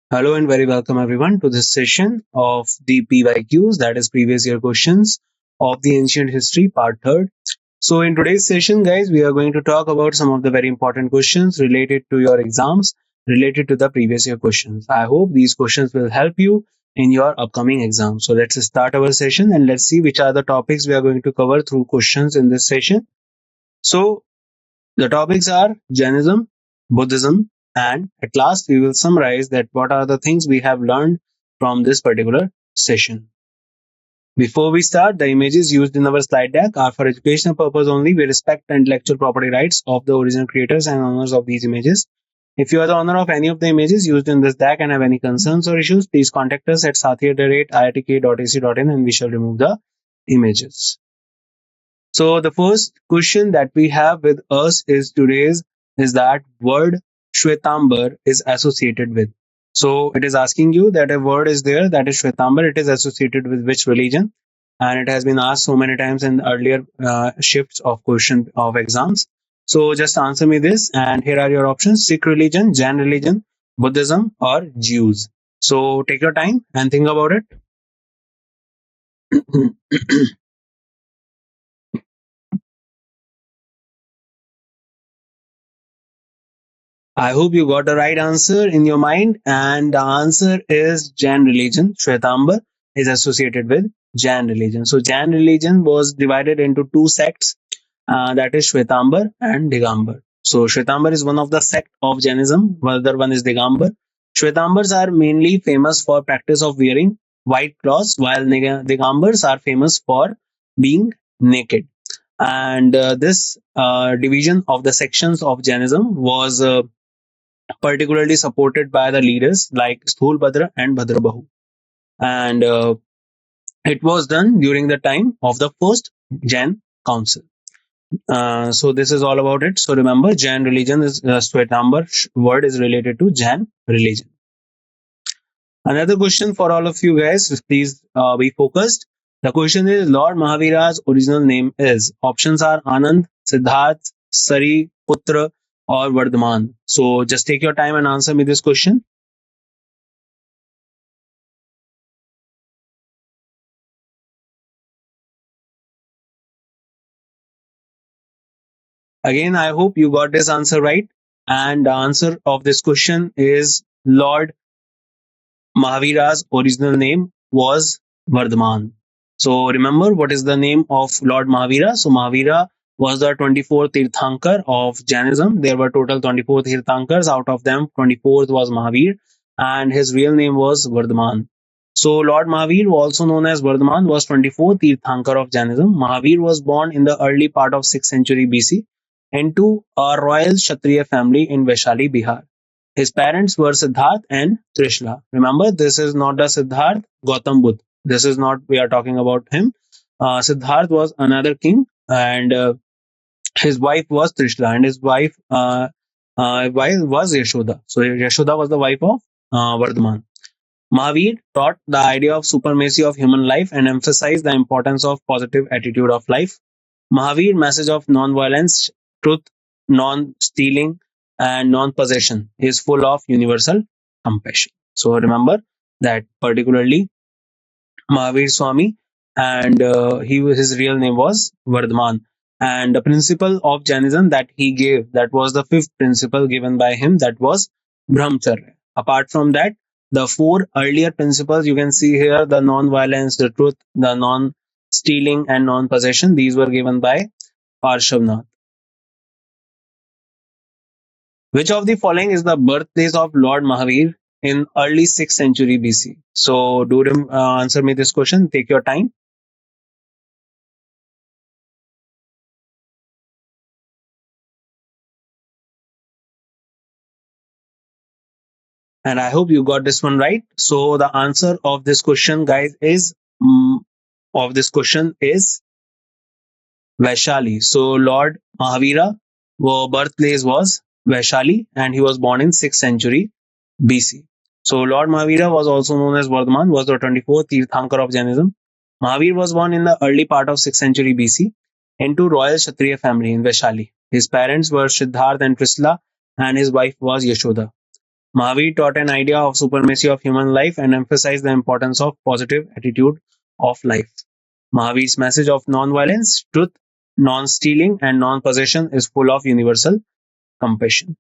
Hello and very welcome everyone to this session of the PYQs, that is previous year questions of the ancient history part third. So in today's session, guys, we are going to talk about some of the very important questions related to your exams, related to the previous year questions. I hope these questions will help you in your upcoming exam. So let's start our session and let's see which are the topics we are going to cover through questions in this session. So the topics are Jainism, Buddhism, and at last we will summarize that what are the things we have learned from this particular session. Before we start, the images used in our slide deck are for educational purpose only. We respect the intellectual property rights of the original creators and owners of these images. If you are the owner of any of the images used in this deck and have any concerns or issues, please contact us at sathi@iitk.ac.in and we shall remove the images. So the first question that we have with us is today's is that word Shwetambar is associated with. So it is asking you that a word is there that is Shwetambar. It is associated with which religion? And it has been asked so many times in earlier shifts of question of exams. So just answer me this. And here are your options: Sikh religion, Jain religion, Buddhism, or Jews. So take your time and think about it. I hope you got the right answer in your mind, and the answer is Jain religion. Shwetambar is associated with Jain religion. So Jain religion was divided into two sects, that is Shwetambar and Digambar. So Shwetambar is one of the sect of Jainism, while the other one is Digambar. Shwetambars are mainly famous for practice of wearing white clothes, while Digambars are famous for being naked. And this division of the sections of Jainism was particularly supported by the leaders like Sthulbhadra and Bhadrabahu. And it was done during the time of the first Jain council. So this is all about it. So remember, Jain religion is Shwetambar word is related to Jain religion. Another question for all of you guys, please be focused. The question is Lord Mahavira's original name is. Options are Anand, Siddharth, Sari, Putra, or Vardhaman. So just take your time and answer me this question. Again, I hope you got this answer right. And the answer of this question is Lord Mahavira's original name was Vardhaman. So remember what is the name of Lord Mahavira? So Mahavira was the 24th Tirthankar of Jainism. There were total 24 Tirthankars. Out of them, 24th was Mahavir, and his real name was Vardhaman. So Lord Mahavir, also known as Vardhaman, was 24th Tirthankar of Jainism. Mahavir was born in the early part of 6th century BC into a royal Kshatriya family in Vaishali, Bihar. His parents were Siddharth and Trishla. Remember, this is not the Siddharth Gautam Buddha. This is not, we are talking about him. Siddharth was another king, and his wife was Trishla, and his wife was Yashoda. So Yashoda was the wife of Vardhaman. Mahavir taught the idea of supremacy of human life and emphasized the importance of positive attitude of life. Mahavir message of non-violence, truth, non-stealing, and non-possession is full of universal compassion. So remember that particularly Mahavir Swami, and his real name was Vardhaman. And the principle of Jainism that he gave, that was the fifth principle given by him, that was Brahmacharya. Apart from that, the four earlier principles you can see here, the non-violence, the truth, the non-stealing, and non-possession, these were given by Parshavnath. Which of the following is the birthplace of Lord Mahavir in early 6th century BC? So do answer me this question. Take your time. And I hope you got this one right. So the answer of this question, guys, is Vaishali. So Lord Mahavira, birthplace was Vaishali, and he was born in 6th century BC. So Lord Mahavira was also known as Vardhaman, was the 24th Tirthankar of Jainism. Mahavir was born in the early part of 6th century BC into royal Kshatriya family in Vaishali. His parents were Siddharth and Trisla, and his wife was Yashoda. Mahavir taught an idea of supremacy of human life and emphasized the importance of positive attitude of life. Mahavir's message of non-violence, truth, non-stealing, and non-possession is full of universal compassion.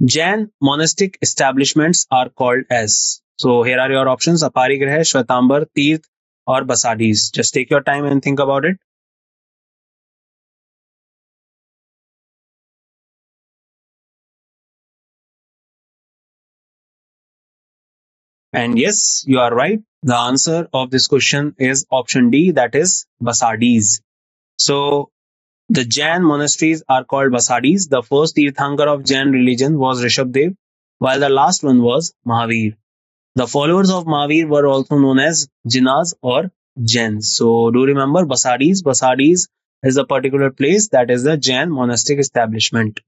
Jain monastic establishments are called as. So here are your options: Aparigrah, Shwetambar, Tirth, or Basadis. Just take your time and think about it. And yes, you are right. The answer of this question is option D, that is Basadis. So the Jain monasteries are called Basadis. The first Tirthankar of Jain religion was Rishabdev, while the last one was Mahavir. The followers of Mahavir were also known as Jinas or Jains. So do remember Basadis. Basadis is a particular place that is the Jain monastic establishment.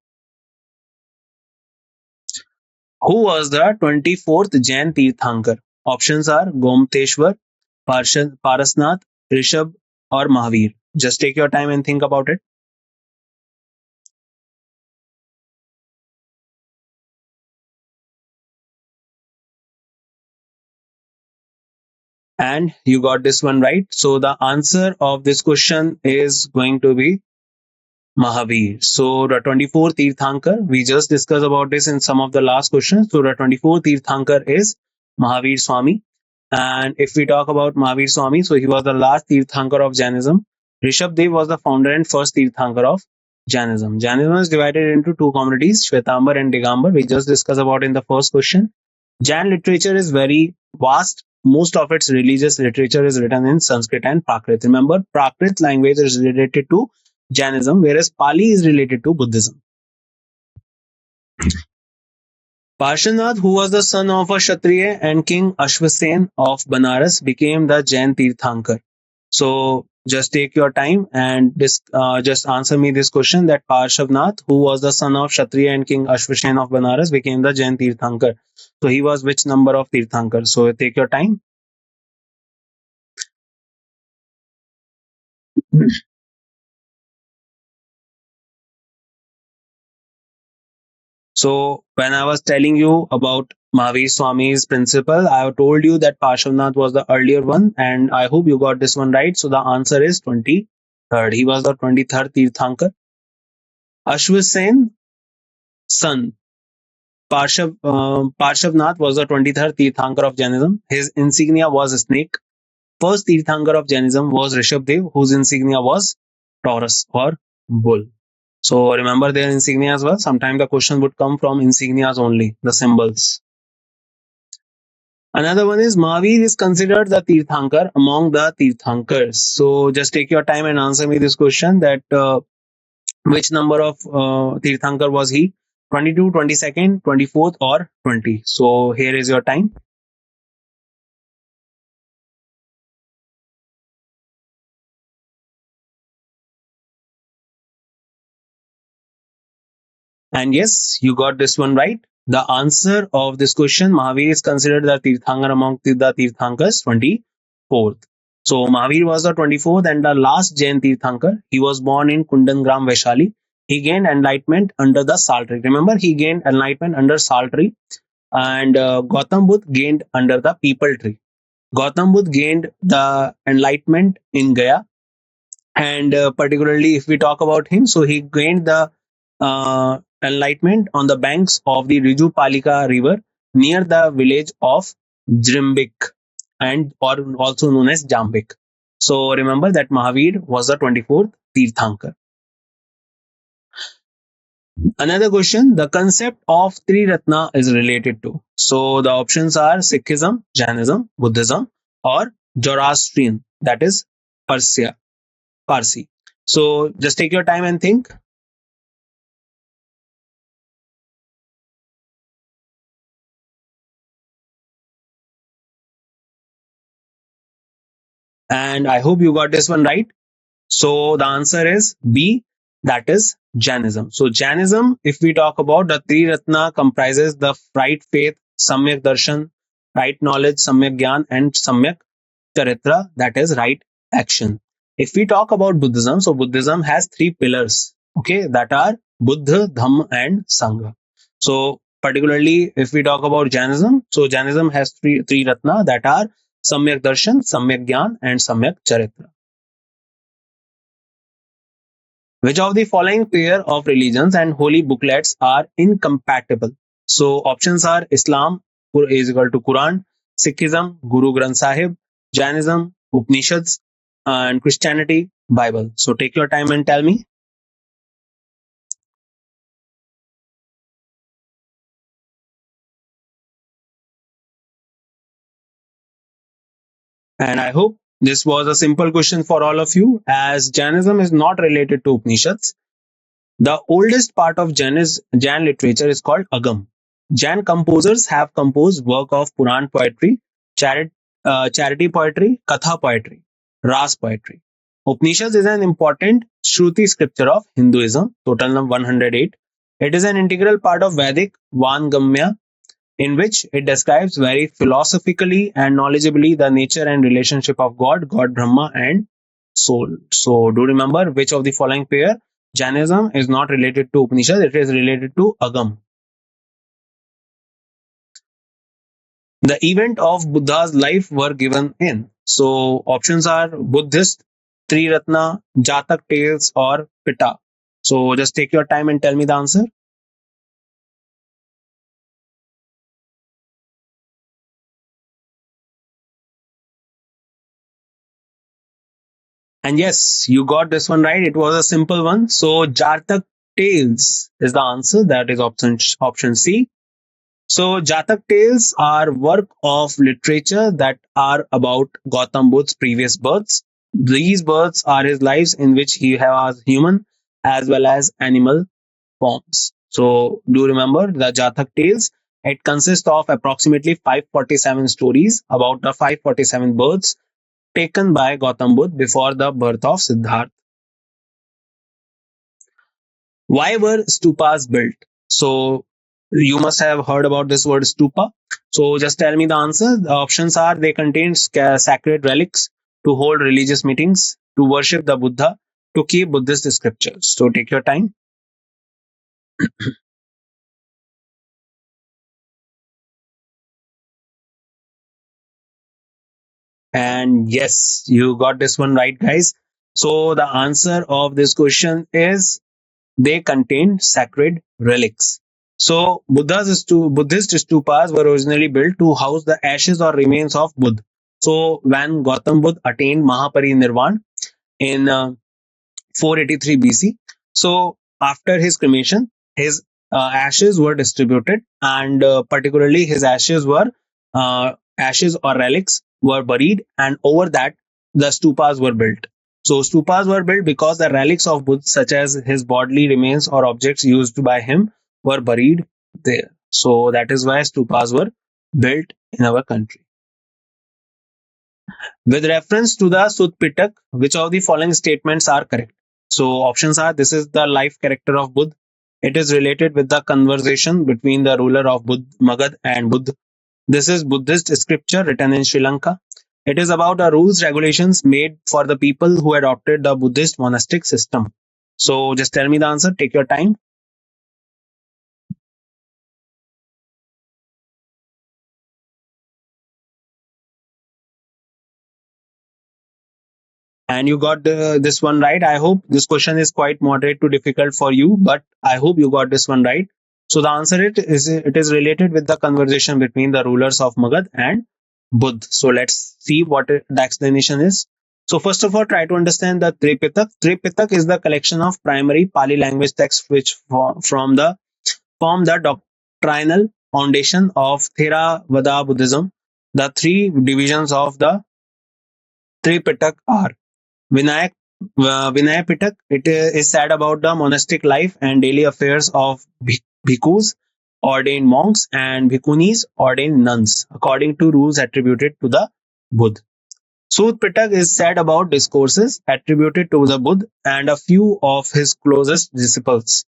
Who was the 24th Jain Tirthankar? Options are Gomteshwar, Parasnath, Rishabh, or Mahavir. Just take your time and think about it. And you got this one right. So the answer of this question is going to be Mahavir. So the 24th Tirthankar, we just discussed about this in some of the last questions. So the 24th Tirthankar is Mahavir Swami. And if we talk about Mahavir Swami, so he was the last Tirthankar of Jainism. Rishabh Dev was the founder and first Tirthankar of Jainism. Jainism is divided into two communities, Shwetambar and Digambar. We just discussed about in the first question. Jain literature is very vast. Most of its religious literature is written in Sanskrit and Prakrit. Remember, Prakrit language is related to Jainism, whereas Pali is related to Buddhism. Parshvanath, who was the son of a Kshatriya and King Ashvasen of Banaras, became the Jain Tirthankar. So just take your time and just answer me this question: that Parshvanath, who was the son of Kshatriya and King Ashvasen of Banaras, became the Jain Tirthankar. So he was which number of Tirthankar? So take your time. So when I was telling you about Mahavir Swami's principle, I have told you that Parshvanath was the earlier one, and I hope you got this one right. So the answer is 23rd. He was the 23rd Tirthankar. Ashvasen son Parshvanath was the 23rd Tirthankar of Jainism. His insignia was a snake. First Tirthankar of Jainism was Rishabdev, whose insignia was Taurus or bull. So remember their insignia as well. Sometimes the question would come from insignias only, the symbols. Another one is Mahavir is considered the Tirthankar among the Tirthankars. So just take your time and answer me this question: that which number of Tirthankar was he? 22, 22nd, 24th, or 20? So here is your time. And yes, you got this one right. The answer of this question: Mahavir is considered the Tirthankar among the Tirthankars, 24th. So Mahavir was the 24th and the last Jain Tirthankar. He was born in Kundangram, Vaishali. He gained enlightenment under the Sal tree. Remember, he gained enlightenment under Sal tree, and Gautam Buddha gained under the Peepal tree. Gautam Buddha gained the enlightenment in Gaya, and particularly if we talk about him, so he gained the enlightenment on the banks of the Riju Palika river near the village of Jrimbik, and or also known as Jambik. So remember that Mahavir was the 24th Tirthankar. Another question: the concept of Triratna is related to. So the options are Sikhism, Jainism, Buddhism, or Zoroastrian, that is Parsi. So just take your time and think. And I hope you got this one right. So the answer is B, that is Jainism. So Jainism, if we talk about the Triratna, comprises the right faith, Samyak Darshan, right knowledge, Samyak Gyan, and Samyak Charitra, that is right action. If we talk about Buddhism, so Buddhism has three pillars, okay, that are Buddha, Dhamma, and Sangha. So particularly if we talk about Jainism, so Jainism has three ratna that are Samyak Darshan, Samyak Gyan, and Samyak Charitra. Which of the following pair of religions and holy booklets are incompatible? So options are Islam is equal to Quran, Sikhism, Guru Granth Sahib, Jainism, Upanishads, and Christianity, Bible. So take your time and tell me. And I hope this was a simple question for all of you, as Jainism is not related to Upanishads. The oldest part of Jain literature is called Agam. Jain composers have composed work of Puran poetry, charity poetry, Katha poetry, Ras poetry. Upanishads is an important Shruti scripture of Hinduism, total number 108. It is an integral part of Vedic Vangamya, in which it describes very philosophically and knowledgeably the nature and relationship of God, God Brahma, and soul. So, do remember which of the following pair Jainism is not related to Upanishad, it is related to Agam. The event of Buddha's life were given in. So, options are Buddhist, Triratna, Jatak Tales, or Pitta. So, just take your time and tell me the answer. And yes, you got this one right. It was a simple one. So Jatak Tales is the answer. That is option C. So Jatak Tales are work of literature that are about Gautam Buddha's previous births. These births are his lives in which he has human as well as animal forms. So do remember the Jatak Tales. It consists of approximately 547 stories about the 547 births taken by Gautam Buddha before the birth of Siddhartha. Why were stupas built? So you must have heard about this word stupa. So just tell me the answer. The options are they contain sacred relics, to hold religious meetings, to worship the Buddha, to keep Buddhist scriptures. So take your time. And yes, you got this one right, guys. So the answer of this question is they contain sacred relics. So Buddhist stupas were originally built to house the ashes or remains of Buddha. So when Gautam Buddha attained Mahaparinirvan in 483 BC, so after his cremation, his ashes were distributed, and particularly his ashes or relics were buried, and over that the stupas were built. So stupas were built because the relics of Buddha, such as his bodily remains or objects used by him, were buried there. So that is why stupas were built in our country. With reference to the Sut Pitak, which of the following statements are correct? So options are this is the life character of Buddha. It is related with the conversation between the ruler of Magad and Buddha. This is Buddhist scripture written in Sri Lanka. It is about the rules regulations made for the people who adopted the Buddhist monastic system. So just tell me the answer. Take your time. And you got this one right. I hope this question is quite moderate to difficult for you, but I hope you got this one right. So the answer it is related with the conversation between the rulers of Magad and Buddh. So let's see what the explanation is. So first of all, try to understand the Tripitak. Tripitak is the collection of primary Pali language texts which form the doctrinal foundation of Theravada Buddhism. The three divisions of the Tripitak are Vinayak Vinaya Pitak. It is said about the monastic life and daily affairs of bhikkhus, ordained monks, and bhikkhunis, ordained nuns, according to rules attributed to the Buddha. Sut Pitak is said about discourses attributed to the Buddha and a few of his closest disciples,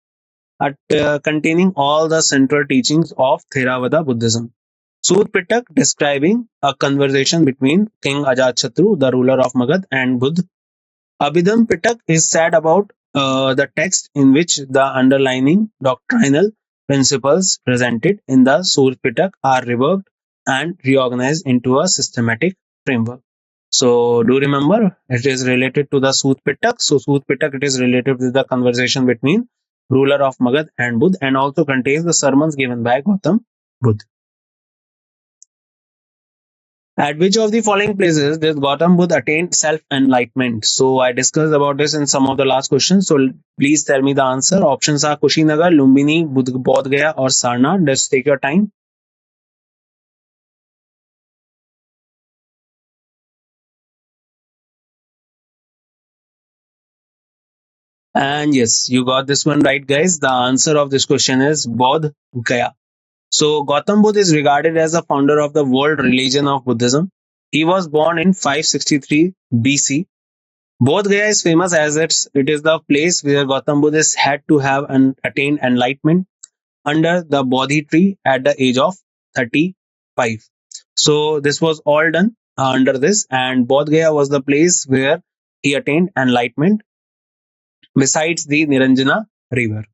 containing all the central teachings of Theravada Buddhism. Sut Pitak describing a conversation between King Ajatshatru, the ruler of Magad, and Buddha. Abhidham Pitak is said about the text in which the underlying doctrinal principles presented in the Surya Pitak are reworked and reorganized into a systematic framework. So, do you remember it is related to the Surya Pitak? So, Surya Pitak it is related with the conversation between ruler of Magad and Buddha, and also contains the sermons given by Gautam Buddha. At which of the following places did Gautam Buddha attain self-enlightenment? So I discussed about this in some of the last questions. So please tell me the answer. Options are Kushinagar, Lumbini, Bodh Gaya, or Sarnath. Just take your time. And yes, you got this one right, guys. The answer of this question is Bodh Gaya. So Gautam Buddha is regarded as the founder of the world religion of Buddhism. He was born in 563 BC. Bodh Gaya is famous as it is the place where Gautam Buddha had to have attained enlightenment under the Bodhi tree at the age of 35. So this was all done under this, and Bodh Gaya was the place where he attained enlightenment besides the Niranjana river.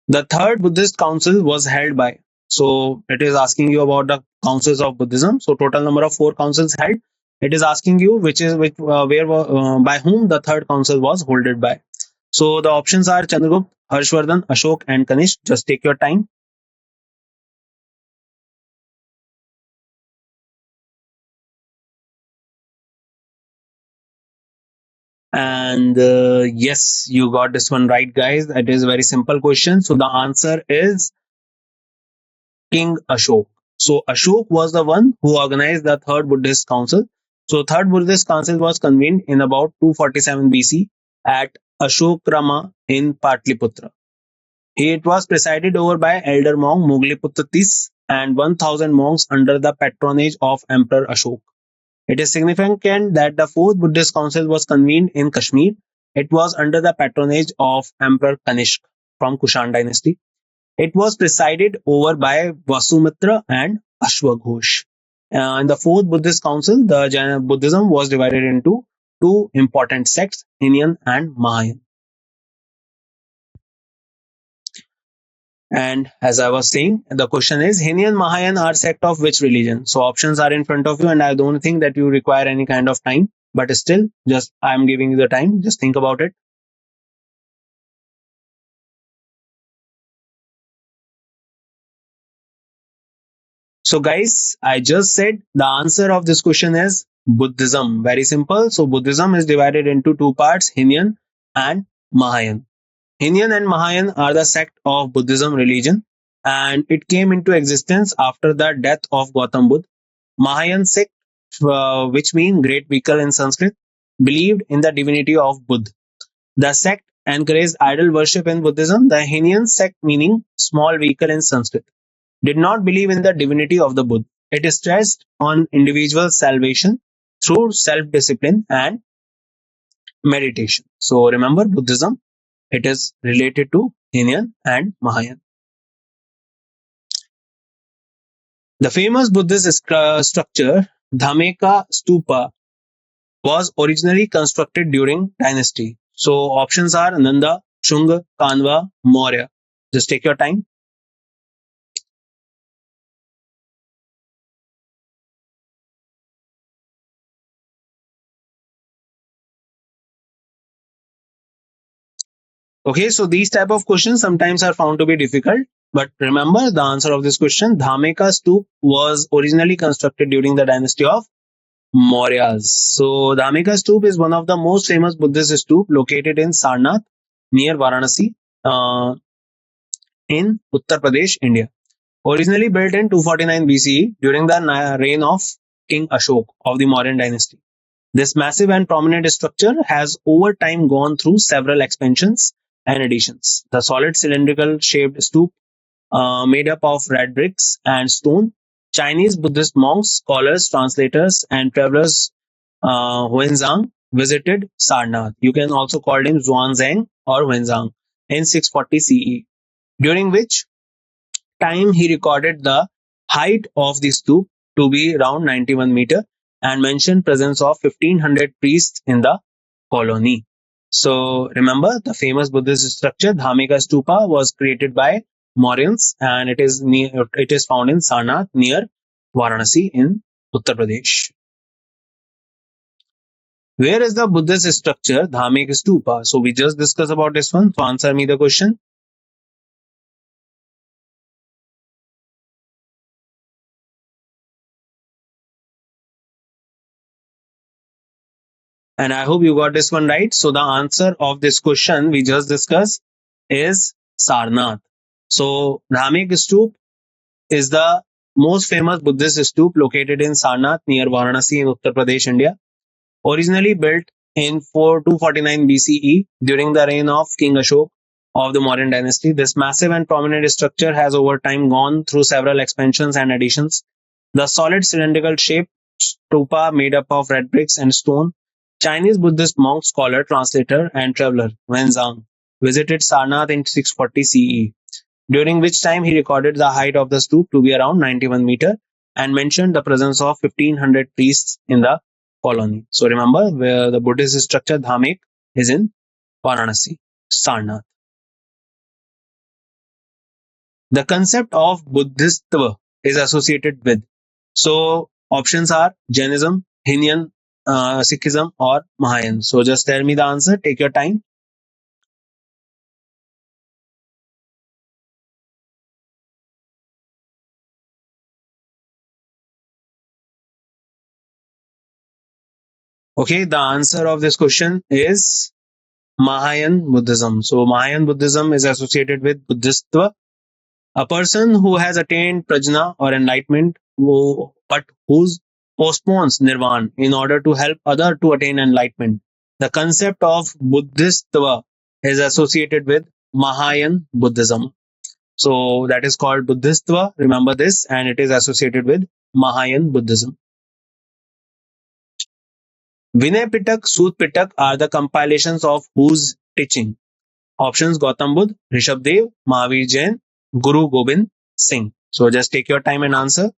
The third Buddhist council was held by. So it is asking you about the councils of Buddhism. So total number of 4 councils held. It is asking you by whom the third council was holded by. So the options are Chandragupta, Harshvardhan, Ashok, and Kanishk. Just take your time. And yes, you got this one right, guys. It is a very simple question. So the answer is King Ashok. So Ashok was the one who organized the third Buddhist council. So third Buddhist council was convened in about 247 BC at Ashokrama in Patliputra. It was presided over by elder monk Mogliputra Tis and 1000 monks under the patronage of Emperor Ashok. It is significant that the fourth Buddhist council was convened in Kashmir. It was under the patronage of Emperor Kanishk from Kushan dynasty. It was presided over by Vasumitra and Ashwaghosh. In the fourth Buddhist council, the Jaina Buddhism was divided into 2 important sects, Hinian and Mahayan. And as I was saying, the question is Hinian Mahayan are sect of which religion? So options are in front of you, and I don't think that you require any kind of time, but still, just I'm giving you the time. Just think about it. So guys, I just said the answer of this question is Buddhism. Very simple. So Buddhism is divided into 2 parts, Hinian and Mahayan. Hinian and Mahayan are the sect of Buddhism religion, and it came into existence after the death of Gautam Buddha. Mahayan sect, which means great vehicle in Sanskrit, believed in the divinity of Buddha. The sect encouraged idol worship in Buddhism. The Hinian sect, meaning small vehicle in Sanskrit, did not believe in the divinity of the Buddha. It stressed on individual salvation through self-discipline and meditation. So remember, Buddhism, it is related to Hinian and Mahayan. The famous Buddhist structure, Dhammeka Stupa, was originally constructed during dynasty. So options are Nanda, Shunga, Kanva, Maurya. Just take your time. Okay, so these type of questions sometimes are found to be difficult, but remember the answer of this question, Dhammeka Stup was originally constructed during the dynasty of Mauryas. So Dhammeka Stup is one of the most famous Buddhist stup located in Sarnath near Varanasi in Uttar Pradesh, India. Originally built in 249 BCE during the reign of King Ashok of the Mauryan dynasty. This massive and prominent structure has over time gone through several expansions and additions. The solid cylindrical shaped stup, made up of red bricks and stone, Chinese Buddhist monks, scholars, translators, and travelers Huenzang visited Sarnath. You can also call him Zhuangzhang or Huenzang in 640 CE, during which time he recorded the height of the stup to be around 91 meter and mentioned presence of 1500 priests in the colony. So remember the famous Buddhist structure Dhamika Stupa was created by Mauryans, and it is found in Sarnath near Varanasi in Uttar Pradesh. Where is the Buddhist structure Dhamika Stupa? So we just discussed about this one. So answer me the question. And I hope you got this one right. So the answer of this question we just discussed is Sarnath. So Dhamik Stup is the most famous Buddhist stup located in Sarnath near Varanasi in Uttar Pradesh, India. Originally built in 249 BCE during the reign of King Ashok of the Mauryan dynasty, this massive and prominent structure has over time gone through several expansions and additions. The solid cylindrical shaped stupa made up of red bricks and stone. Chinese Buddhist monk, scholar, translator, and traveler Wenzhang visited Sarnath in 640 CE, during which time he recorded the height of the stoop to be around 91 meter and mentioned the presence of 1500 priests in the colony. So remember, where the Buddhist structure Dhamek is in Varanasi, Sarnath. The concept of Buddhistva is associated with. So options are Jainism, Hinduism, Sikhism, or Mahayan. So just tell me the answer. Take your time. Okay, the answer of this question is Mahayan Buddhism. So Mahayan Buddhism is associated with Buddhistva. A person who has attained prajna or enlightenment, but who postpones nirvana in order to help other to attain enlightenment. The concept of Buddhistva is associated with Mahayan Buddhism. So that is called Buddhistva. Remember this, and it is associated with Mahayan Buddhism. Vinay Pitak, Sut Pitak are the compilations of whose teaching? Options Gautam Buddha, Rishabh Dev, Mahavir Jain, Guru Gobind Singh. So just take your time and answer.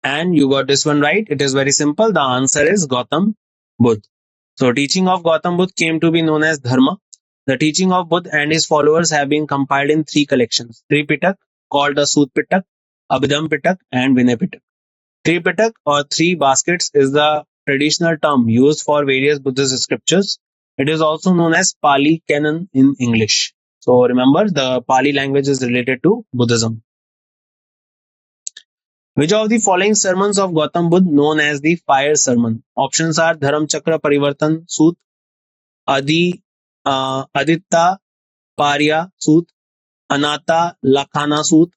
And you got this one right. It is very simple. The answer is Gautam Buddha. So teaching of Gautam Buddha came to be known as Dharma. The teaching of Buddha and his followers have been compiled in three collections. Tripitak, called the Sut Pitak, Abhidham Pitak, and Vinay Pitak. Tripitak or three baskets is the traditional term used for various Buddhist scriptures. It is also known as Pali Canon in English. So remember, the Pali language is related to Buddhism. Which of the following sermons of Gautam Buddha known as the fire sermon? Options are Dharam Chakra Parivartan Sut, Aditta Parya Sut, Anata Lakhana Sut,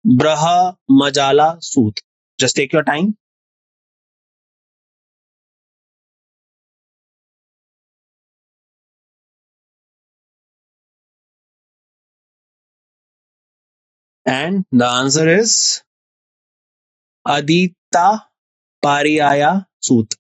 Braha Majala Sut. Just take your time. And the answer is Adita Pariyaya Sut.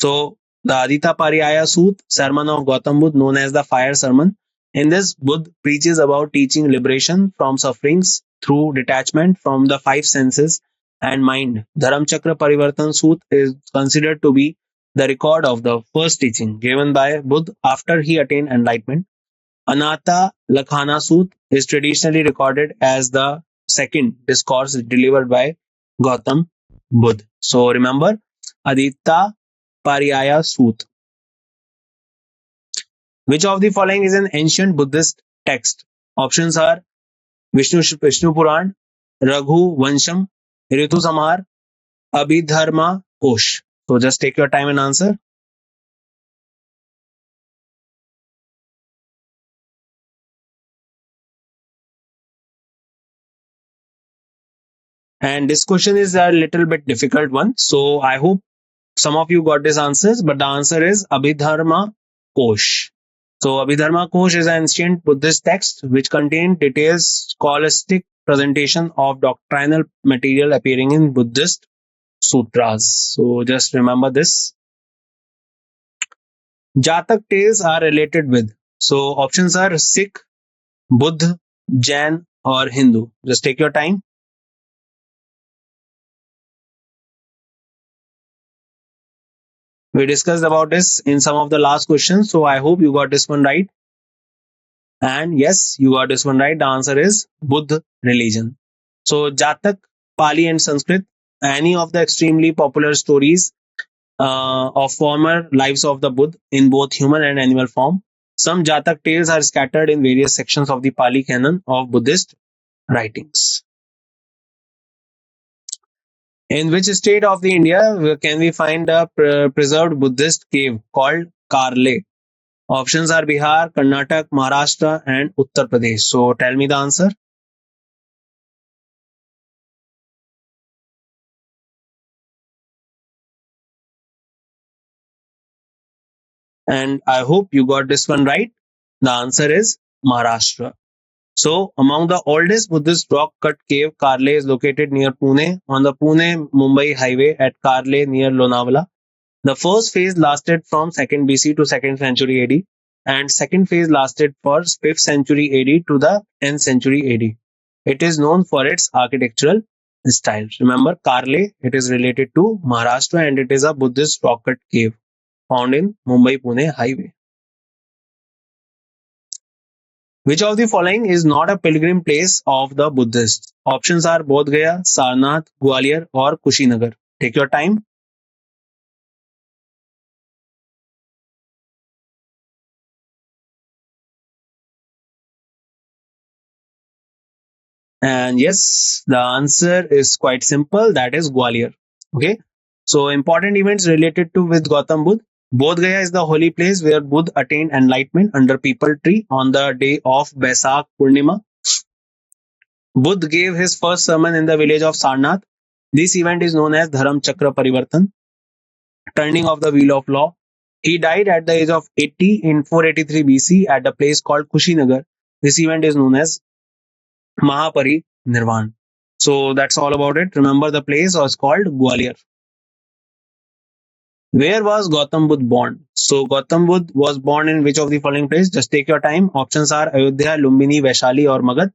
So the Adita Pariyaya Sut, sermon of Gautam Buddha, known as the fire sermon. In this, Buddha preaches about teaching liberation from sufferings through detachment from the five senses and mind. Dharam Chakra Parivartan Sut is considered to be the record of the first teaching given by Buddha after he attained enlightenment. Anata Lakhana Sut is traditionally recorded as the second discourse delivered by Gautam Buddha. So remember, Adita Pariyaya Sut. Which of the following is an ancient Buddhist text? Options are Vishnu Puran, Raghu Vansham, Ritu Samhar, Abhidharma Kosh. So just take your time and answer. And this question is a little bit difficult one. So I hope some of you got these answers, but the answer is Abhidharma Kosh. So Abhidharma Kosh is an ancient Buddhist text which contains detailed scholastic presentation of doctrinal material appearing in Buddhist sutras. So just remember this. Jatak tales are related with. So options are Sikh, Buddha, Jain, or Hindu? Just take your time. We discussed about this in some of the last questions, so I hope you got this one right. And yes, you got this one right. The answer is Buddha religion. So Jatak, Pali, and Sanskrit, any of the extremely popular stories of former lives of the Buddha in both human and animal form. Some Jatak tales are scattered in various sections of the Pali canon of Buddhist writings. In which state of the India can we find a preserved Buddhist cave called Karle? Options are Bihar, Karnataka, Maharashtra, and Uttar Pradesh. So tell me the answer. And I hope you got this one right. The answer is Maharashtra. So, among the oldest Buddhist rock cut cave, Karle is located near Pune on the Pune Mumbai highway at Karle near Lonavala. The first phase lasted from 2nd BC to 2nd century AD, and second phase lasted for 5th century AD to the 10th century AD. It is known for its architectural style. Remember, Karle, it is related to Maharashtra and it is a Buddhist rock cut cave found in Mumbai Pune highway. Which of the following is not a pilgrim place of the Buddhists? Options are Bodh Gaya, Sarnath, Gwalior, or Kushinagar. Take your time. And yes, the answer is quite simple. That is Gwalior. Okay. So important events related to with Gautam Buddha. Bodh Gaya is the holy place where Buddha attained enlightenment under people tree on the day of Baisakh Purnima. Buddha gave his first sermon in the village of Sarnath. This event is known as Dharam Chakra Parivartan, turning of the wheel of law. He died at the age of 80 in 483 BC at a place called Kushinagar. This event is known as Mahapari Nirvan. So that's all about it. Remember, the place was called Gwalior. Where was Gautam Buddha born? So Gautam Buddha was born in which of the following places? Just take your time. Options are Ayodhya, Lumbini, Vaishali, or Magad.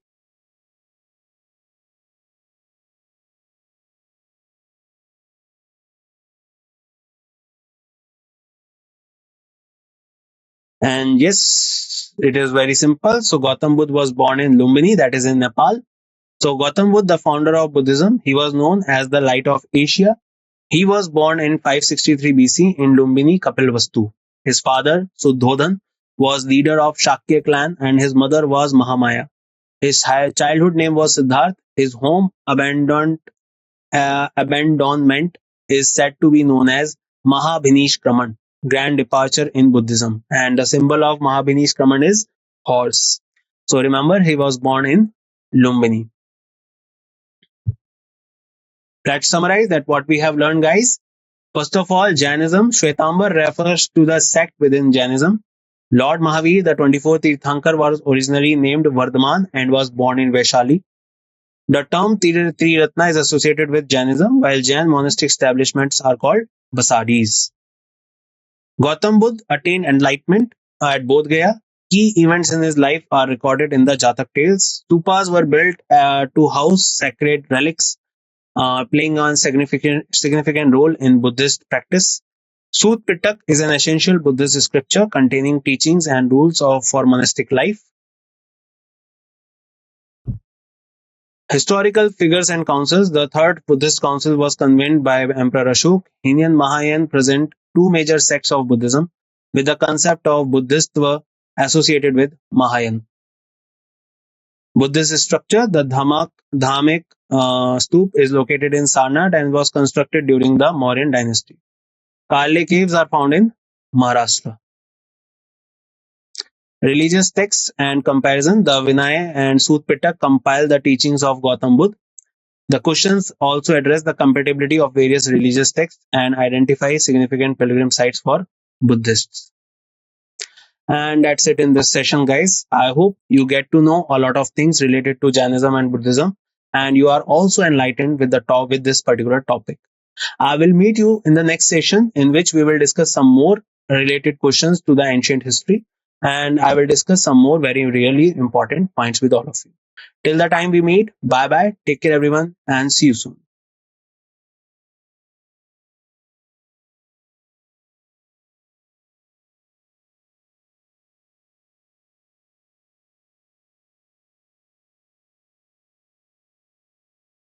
And yes, it is very simple. So Gautam Buddha was born in Lumbini, that is in Nepal. So Gautam Buddha, the founder of Buddhism, he was known as the light of Asia. He was born in 563 BC in Lumbini, Kapilvastu. His father, Suddhodhan, was leader of Shakya clan and his mother was Mahamaya. His childhood name was Siddharth. His home abandonment is said to be known as Mahabhinishkraman, grand departure in Buddhism. And the symbol of Mahabhinishkraman is horse. So remember, he was born in Lumbini. Let's summarize that what we have learned, guys. First of all, Jainism, Shwetambar refers to the sect within Jainism. Lord Mahavir, the 24th Tirthankar, was originally named Vardhaman and was born in Vaishali. The term Triratna is associated with Jainism, while Jain monastic establishments are called Basadis. Gautam Buddha attained enlightenment at Bodh Gaya. Key events in his life are recorded in the Jatak tales. Stupas were built to house sacred relics, playing a significant role in Buddhist practice. Sut Pitak is an essential Buddhist scripture containing teachings and rules for monastic life. Historical figures and councils. The third Buddhist council was convened by Emperor Ashok. Hindu and Mahayana present two major sects of Buddhism, with the concept of Buddhistva associated with Mahayana. Buddhist structure. The Dhamek Stup is located in Sarnath and was constructed during the Mauryan dynasty. Karle caves are found in Maharashtra. Religious texts and comparison. The Vinaya and Sut Pitak compile the teachings of Gautam Buddha. The questions also address the compatibility of various religious texts and identify significant pilgrim sites for Buddhists. And that's it in this session, guys. I hope you get to know a lot of things related to Jainism and Buddhism, and you are also enlightened with this particular topic. I will meet you in the next session in which we will discuss some more related questions to the ancient history. and I will discuss some more very really important points with all of you. Till the time we meet, bye bye, take care everyone, and see you soon.